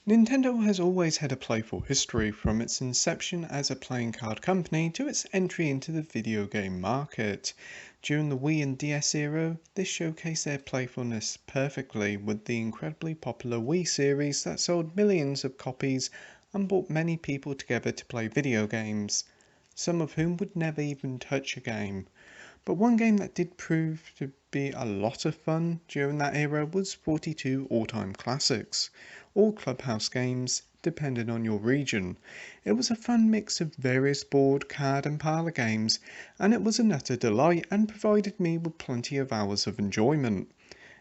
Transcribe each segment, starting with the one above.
Nintendo has always had a playful history, from its inception as a playing card company to its entry into the video game market. During the Wii and DS era, this showcased their playfulness perfectly with the incredibly popular Wii series that sold millions of copies and brought many people together to play video games, some of whom would never even touch a game. But one game that did prove to be a lot of fun during that era was 42 all-time classics, all Clubhouse games, depending on your region. It was a fun mix of various board, card and parlour games, and it was an utter delight and provided me with plenty of hours of enjoyment.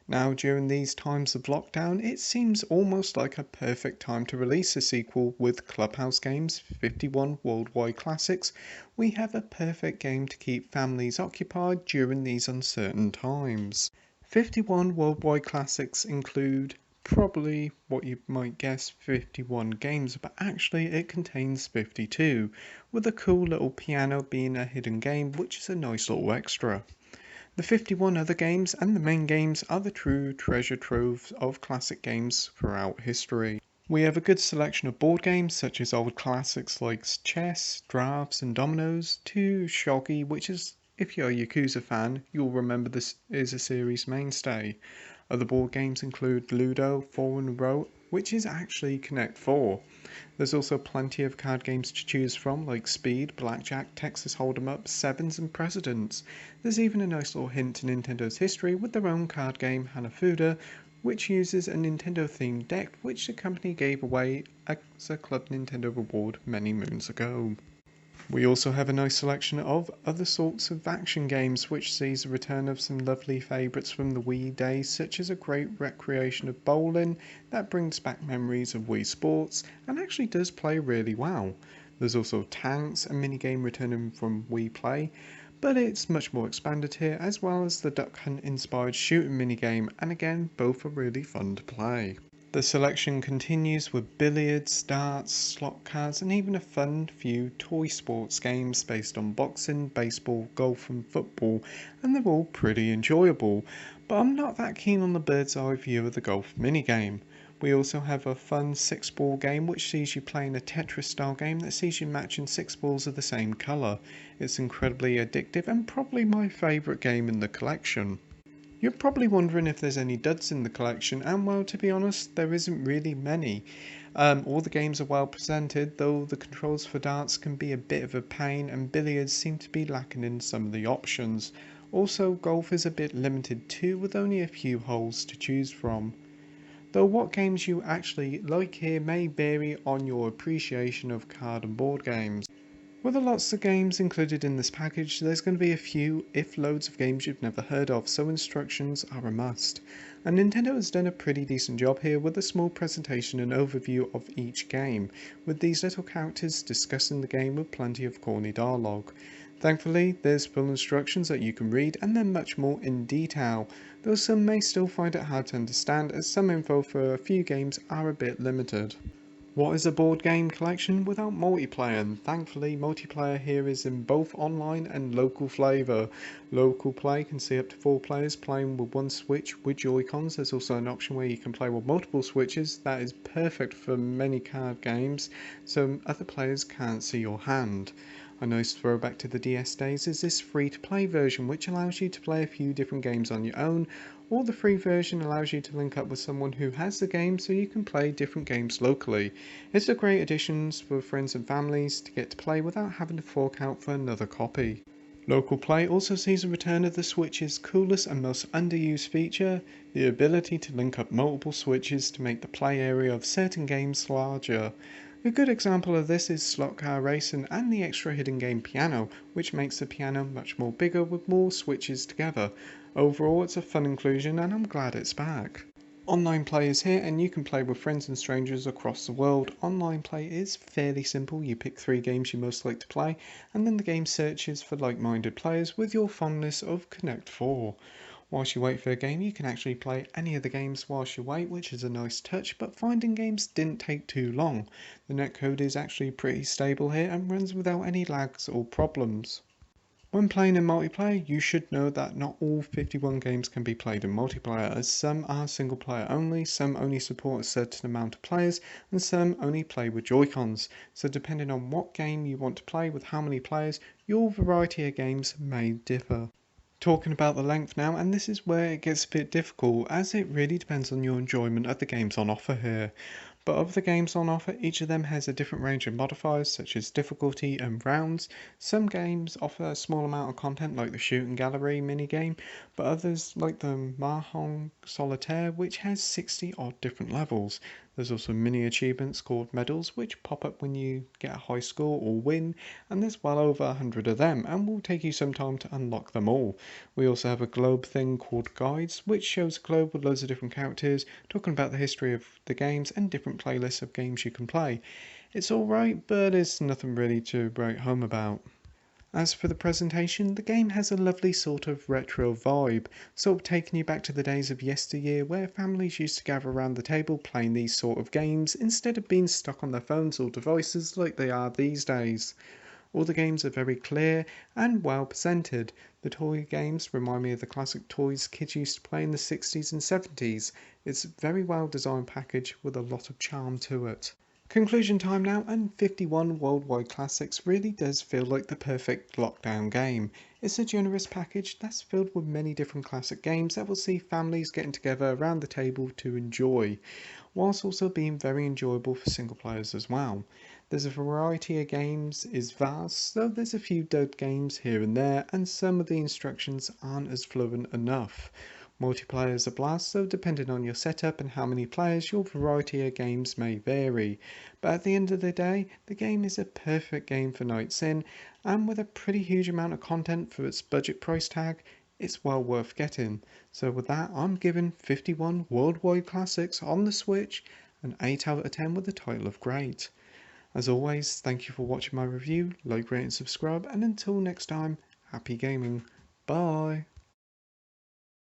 Now, during these times of lockdown, it seems almost like a perfect time to release a sequel with Clubhouse Games 51 Worldwide Classics. We have a perfect game to keep families occupied during these uncertain times. 51 Worldwide Classics include probably what you might guess 51 games, but actually it contains 52, with a cool little piano being a hidden game, which is a nice little extra. The 51 other games and the main games are the true treasure trove of classic games throughout history. We have a good selection of board games such as old classics like chess, drafts and dominoes, to shogi, which is, if you're a Yakuza fan, you'll remember this is a series mainstay. Other board games include Ludo, 4 in a row, which is actually Connect 4. There's also plenty of card games to choose from, like Speed, Blackjack, Texas Hold'em Up, Sevens and Presidents. There's even a nice little hint to Nintendo's history with their own card game, Hanafuda, which uses a Nintendo-themed deck which the company gave away as a Club Nintendo reward many moons ago. We also have a nice selection of other sorts of action games, which sees the return of some lovely favourites from the Wii days, such as a great recreation of bowling that brings back memories of Wii Sports and actually does play really well. There's also tanks, a minigame returning from Wii Play, but it's much more expanded here, as well as the Duck Hunt inspired shooting minigame, and again, both are really fun to play. The selection continues with billiards, darts, slot cards and even a fun few toy sports games based on boxing, baseball, golf and football, and they're all pretty enjoyable, but I'm not that keen on the bird's eye view of the golf minigame. We also have a fun 6-ball game which sees you playing a Tetris style game that sees you matching 6 balls of the same colour. It's incredibly addictive and probably my favourite game in the collection. You're probably wondering if there's any duds in the collection, and well, to be honest, there isn't really many. All the games are well presented, though the controls for darts can be a bit of a pain, and billiards seem to be lacking in some of the options. Also, golf is a bit limited too, with only a few holes to choose from. Though what games you actually like here may vary on your appreciation of card and board games. With the lots of games included in this package, there's going to be a few, if loads of games you've never heard of, so instructions are a must. And Nintendo has done a pretty decent job here with a small presentation and overview of each game, with these little characters discussing the game with plenty of corny dialogue. Thankfully, there's full instructions that you can read and then much more in detail, though some may still find it hard to understand as some info for a few games are a bit limited. What is a board game collection without multiplayer? And thankfully, multiplayer here is in both online and local flavour. Local play can see up to 4 players playing with one Switch with Joy-Cons. There's also an option where you can play with multiple Switches. That is perfect for many card games, so other players can't see your hand. A nice throwback to the DS days is this free-to-play version, which allows you to play a few different games on your own, or the free version allows you to link up with someone who has the game so you can play different games locally. It's a great addition for friends and families to get to play without having to fork out for another copy. Local play also sees a return of the Switch's coolest and most underused feature, the ability to link up multiple Switches to make the play area of certain games larger. A good example of this is Slot Car Racing and the extra hidden game Piano, which makes the piano much more bigger with more switches together. Overall, it's a fun inclusion and I'm glad it's back. Online play is here and you can play with friends and strangers across the world. Online play is fairly simple. You pick 3 games you most like to play and then the game searches for like-minded players with your fondness of Connect 4. Whilst you wait for a game, you can actually play any of the games whilst you wait, which is a nice touch, but finding games didn't take too long. The netcode is actually pretty stable here and runs without any lags or problems. When playing in multiplayer, you should know that not all 51 games can be played in multiplayer, as some are single player only, some only support a certain amount of players, and some only play with Joy-Cons. So depending on what game you want to play with how many players, your variety of games may differ. Talking about the length now, and this is where it gets a bit difficult, as it really depends on your enjoyment of the games on offer here. But of the games on offer, each of them has a different range of modifiers such as difficulty and rounds. Some games offer a small amount of content like the shoot and gallery minigame, but others like the Mahjong Solitaire, which has 60 odd different levels. There's also mini achievements called medals which pop up when you get a high score or win, and there's well over 100 of them and will take you some time to unlock them all. We also have a globe thing called guides, which shows a globe with loads of different characters talking about the history of the games and different playlists of games you can play. It's alright, but it's nothing really to write home about. As for the presentation, the game has a lovely sort of retro vibe, sort of taking you back to the days of yesteryear where families used to gather around the table playing these sort of games instead of being stuck on their phones or devices like they are these days. All the games are very clear and well presented. The toy games remind me of the classic toys kids used to play in the 60s and 70s. It's a very well designed package with a lot of charm to it. Conclusion time now, and 51 Worldwide Classics really does feel like the perfect lockdown game. It's a generous package that's filled with many different classic games that will see families getting together around the table to enjoy, whilst also being very enjoyable for single players as well. There's a variety of games is vast, so there's a few dud games here and there, and some of the instructions aren't as fluent enough. Multiplayer is a blast, so depending on your setup and how many players, your variety of games may vary. But at the end of the day, the game is a perfect game for nights in, and with a pretty huge amount of content for its budget price tag, it's well worth getting. So with that, I'm giving 51 Worldwide Classics on the Switch an 8 out of 10 with the title of great. As always, thank you for watching my review, like, rate and subscribe, and until next time, happy gaming. Bye!